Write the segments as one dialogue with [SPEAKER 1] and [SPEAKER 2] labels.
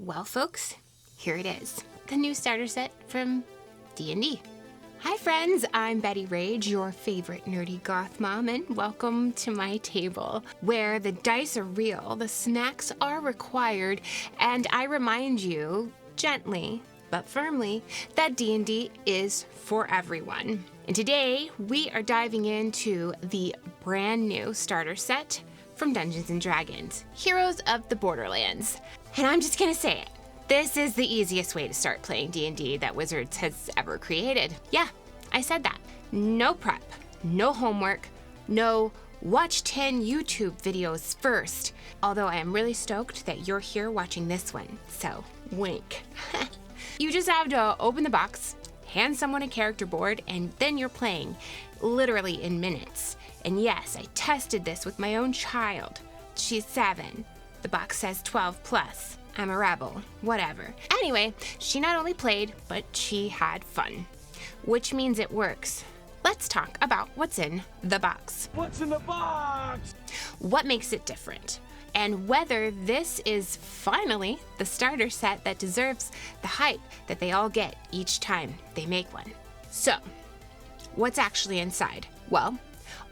[SPEAKER 1] Well, folks, here it is, the new starter set from D&D. Hi friends, I'm Betty Rage, your favorite nerdy goth mom, and welcome to my table, where the dice are real, the snacks are required, and I remind you, gently but firmly, that D&D is for everyone. And today, we are diving into the brand new starter set from Dungeons & Dragons, Heroes of the Borderlands. And I'm just gonna say it. This is the easiest way to start playing D&D that Wizards has ever created. Yeah, I said that. No prep, no homework, no watch 10 YouTube videos first. Although I am really stoked that you're here watching this one, so wink. You just have to open the box, hand someone a character board, and then you're playing, literally in minutes. And yes, I tested this with my own child. She's 7. The box says 12 plus. I'm a rebel, whatever. Anyway, she not only played, but she had fun, which means it works. Let's talk about what's in the box.
[SPEAKER 2] What's in the box?
[SPEAKER 1] What makes it different? And whether this is finally the starter set that deserves the hype that they all get each time they make one. So, what's actually inside? Well,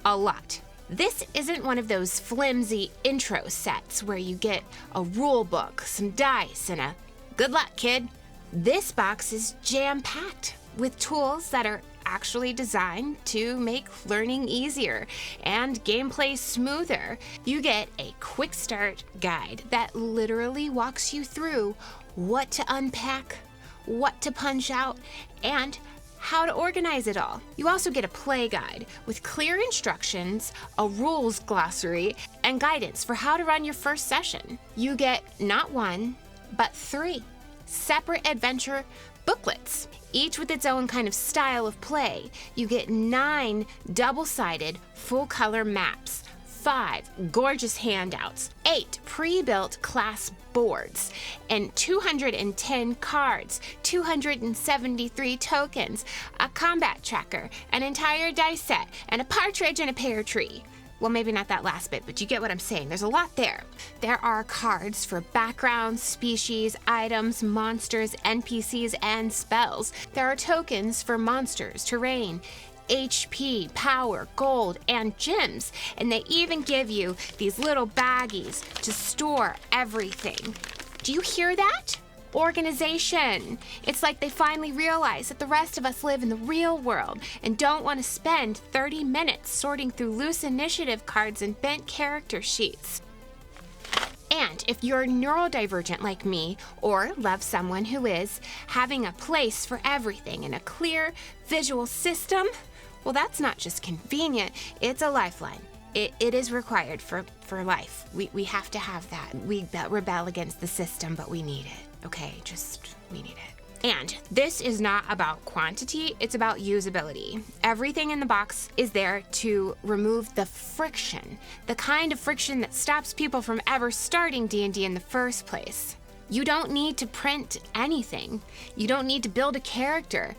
[SPEAKER 1] a lot. This isn't one of those flimsy intro sets where you get a rule book, some dice, and a good luck, kid. This box is jam-packed with tools that are actually designed to make learning easier and gameplay smoother. You get a quick start guide that literally walks you through what to unpack, what to punch out, and how to organize it all. You also get a play guide with clear instructions, a rules glossary, and guidance for how to run your first session. You get not one, but 3 separate adventure booklets, each with its own kind of style of play. You get 9 double-sided full-color maps, 5 gorgeous handouts, 8 pre-built class boards, and 210 cards, 273 tokens, a combat tracker, an entire dice set, and a partridge in a pear tree. Well, maybe not that last bit, but you get what I'm saying. There's a lot there. There are cards for backgrounds, species, items, monsters, NPCs, and spells. There are tokens for monsters, terrain, HP, power, gold, and gems. And they even give you these little baggies to store everything. Do you hear that? Organization. It's like they finally realize that the rest of us live in the real world and don't want to spend 30 minutes sorting through loose initiative cards and bent character sheets. And if you're neurodivergent like me, or love someone who is, having a place for everything in a clear visual system, well, that's not just convenient, it's a lifeline. It is required for life. We have to have that. We rebel against the system, but we need it, okay? We need it. And this is not about quantity, it's about usability. Everything in the box is there to remove the friction, the kind of friction that stops people from ever starting D&D in the first place. You don't need to print anything. You don't need to build a character.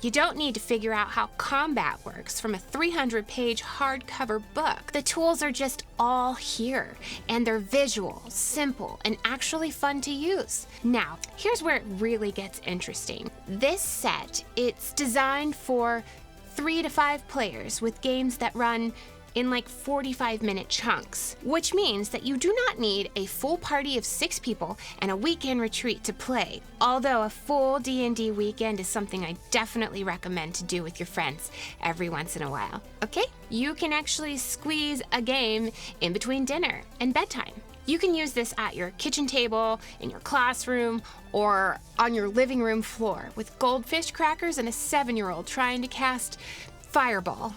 [SPEAKER 1] You don't need to figure out how combat works from a 300-page hardcover book. The tools are just all here, and they're visual, simple, and actually fun to use. Now, here's where it really gets interesting. This set, it's designed for 3 to 5 players with games that run in like 45-minute chunks, which means that you do not need a full party of 6 people and a weekend retreat to play. Although a full D&D weekend is something I definitely recommend to do with your friends every once in a while, okay? You can actually squeeze a game in between dinner and bedtime. You can use this at your kitchen table, in your classroom, or on your living room floor with goldfish crackers and a 7-year-old trying to cast Fireball.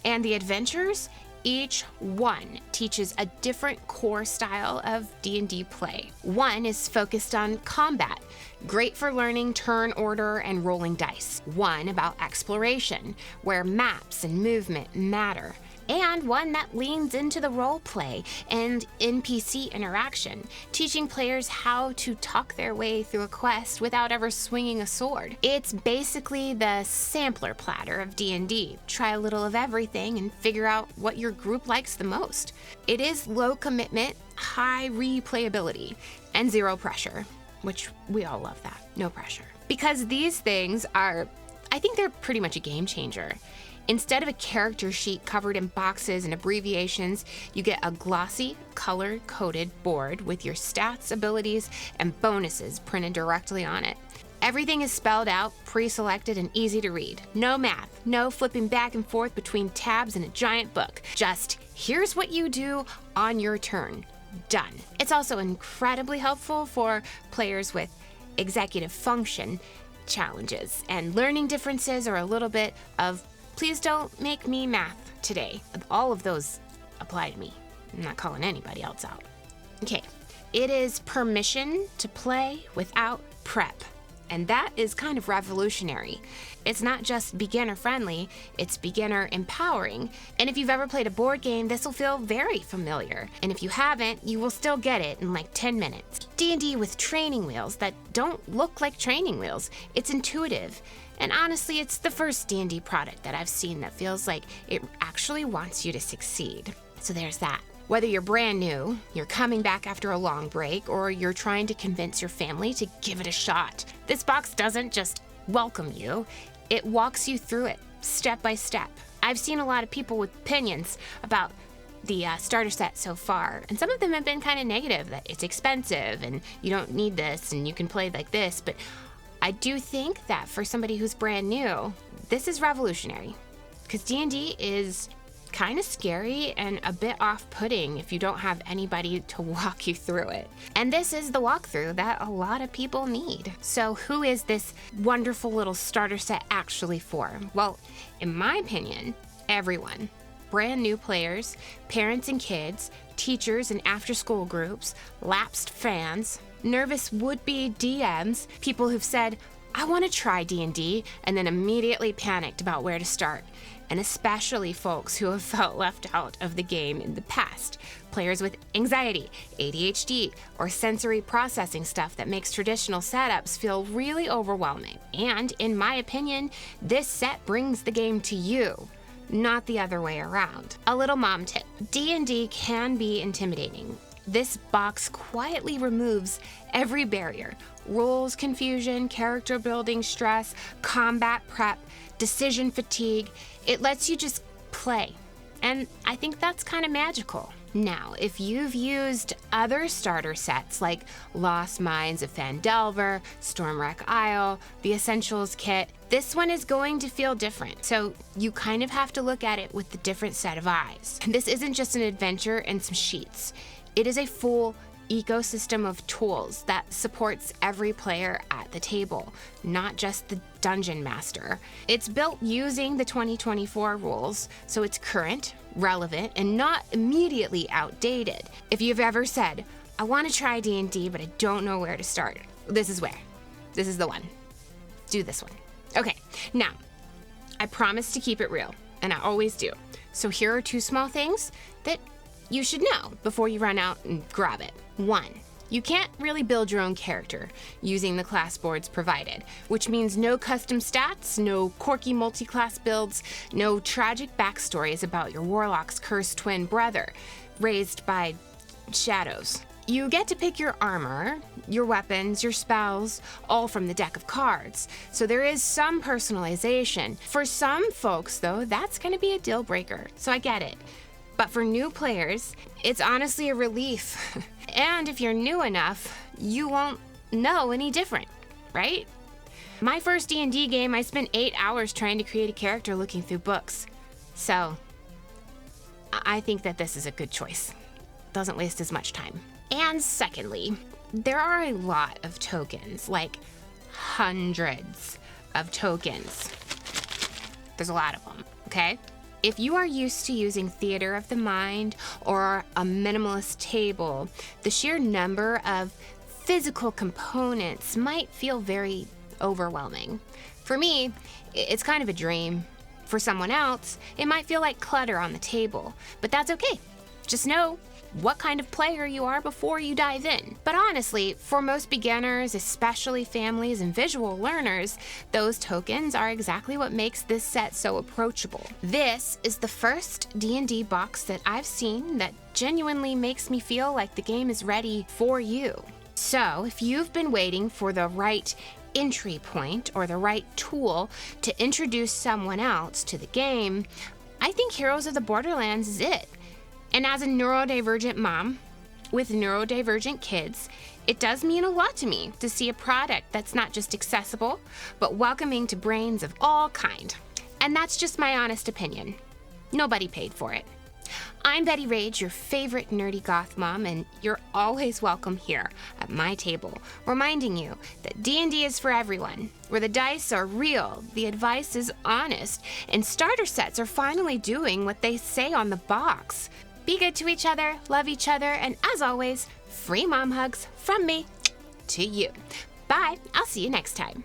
[SPEAKER 1] And the adventures, each one teaches a different core style of D&D play. One is focused on combat, great for learning turn order and rolling dice. One about exploration, where maps and movement matter. And one that leans into the role play and NPC interaction, teaching players how to talk their way through a quest without ever swinging a sword. It's basically the sampler platter of D&D. Try a little of everything and figure out what your group likes the most. It is low commitment, high replayability, and 0 pressure. which we all love that. No pressure. Because these things are, I think they're pretty much a game changer. Instead of a character sheet covered in boxes and abbreviations, you get a glossy, color-coded board with your stats, abilities, and bonuses printed directly on it. Everything is spelled out, pre-selected, and easy to read. No math, no flipping back and forth between tabs in a giant book. Just, here's what you do on your turn. Done. It's also incredibly helpful for players with executive function challenges and learning differences, or a little bit of please don't make me math today. All of those apply to me. I'm not calling anybody else out. Okay, it is permission to play without prep. And that is kind of revolutionary. It's not just beginner friendly, it's beginner empowering. And if you've ever played a board game, this will feel very familiar. And if you haven't, you will still get it in like 10 minutes. D&D with training wheels that don't look like training wheels. It's intuitive. And honestly, it's the first D&D product that I've seen that feels like it actually wants you to succeed. So there's that. Whether you're brand new, you're coming back after a long break, or you're trying to convince your family to give it a shot, this box doesn't just welcome you, it walks you through it, step by step. I've seen a lot of people with opinions about the starter set so far, and some of them have been kind of negative, that it's expensive and you don't need this and you can play like this, but I do think that for somebody who's brand new, this is revolutionary, because D&D is kind of scary and a bit off-putting if you don't have anybody to walk you through it. And this is the walkthrough that a lot of people need. So who is this wonderful little starter set actually for? Well, in my opinion, everyone. Brand new players, parents and kids, teachers and after-school groups, lapsed fans, nervous would-be DMs, people who've said, I want to try D&D, and then immediately panicked about where to start. And especially folks who have felt left out of the game in the past. Players with anxiety, ADHD, or sensory processing stuff that makes traditional setups feel really overwhelming. And in my opinion, this set brings the game to you, not the other way around. A little mom tip: D&D can be intimidating. This box quietly removes every barrier: rules confusion, character building stress, combat prep, decision fatigue. It lets you just play. And I think that's kind of magical. Now, if you've used other starter sets like Lost Mines of Phandelver, Stormwreck Isle, the Essentials Kit, this one is going to feel different. So you kind of have to look at it with a different set of eyes. And this isn't just an adventure and some sheets. It is a full ecosystem of tools that supports every player at the table, not just the dungeon master. It's built using the 2024 rules, so it's current, relevant, and not immediately outdated. If you've ever said, I want to try D&D, but I don't know where to start, this is where. This is the one. Do this one. Okay, now, I promise to keep it real, and I always do. So here are 2 small things that you should know before you run out and grab it. 1, you can't really build your own character using the class boards provided, which means no custom stats, no quirky multi-class builds, no tragic backstories about your warlock's cursed twin brother, raised by shadows. You get to pick your armor, your weapons, your spells, all from the deck of cards. So there is some personalization. For some folks, though, that's going to be a deal breaker. So I get it. But for new players, it's honestly a relief. And if you're new enough, you won't know any different, right? My first D&D game, I spent 8 hours trying to create a character looking through books. So I think that this is a good choice. Doesn't waste as much time. And secondly, there are a lot of tokens, like hundreds of tokens. There's a lot of them, okay? If you are used to using theater of the mind or a minimalist table, the sheer number of physical components might feel very overwhelming. For me, it's kind of a dream. For someone else, it might feel like clutter on the table, but that's okay. Just know what kind of player you are before you dive in. But honestly, for most beginners, especially families and visual learners, those tokens are exactly what makes this set so approachable. This is the first D&D box that I've seen that genuinely makes me feel like the game is ready for you. So if you've been waiting for the right entry point or the right tool to introduce someone else to the game, I think Heroes of the Borderlands is it. And as a neurodivergent mom with neurodivergent kids, it does mean a lot to me to see a product that's not just accessible, but welcoming to brains of all kind. And that's just my honest opinion. Nobody paid for it. I'm Betty Rage, your favorite nerdy goth mom, and you're always welcome here at my table, reminding you that D&D is for everyone, where the dice are real, the advice is honest, and starter sets are finally doing what they say on the box. Be good to each other, love each other, and as always, free mom hugs from me to you. Bye, I'll see you next time.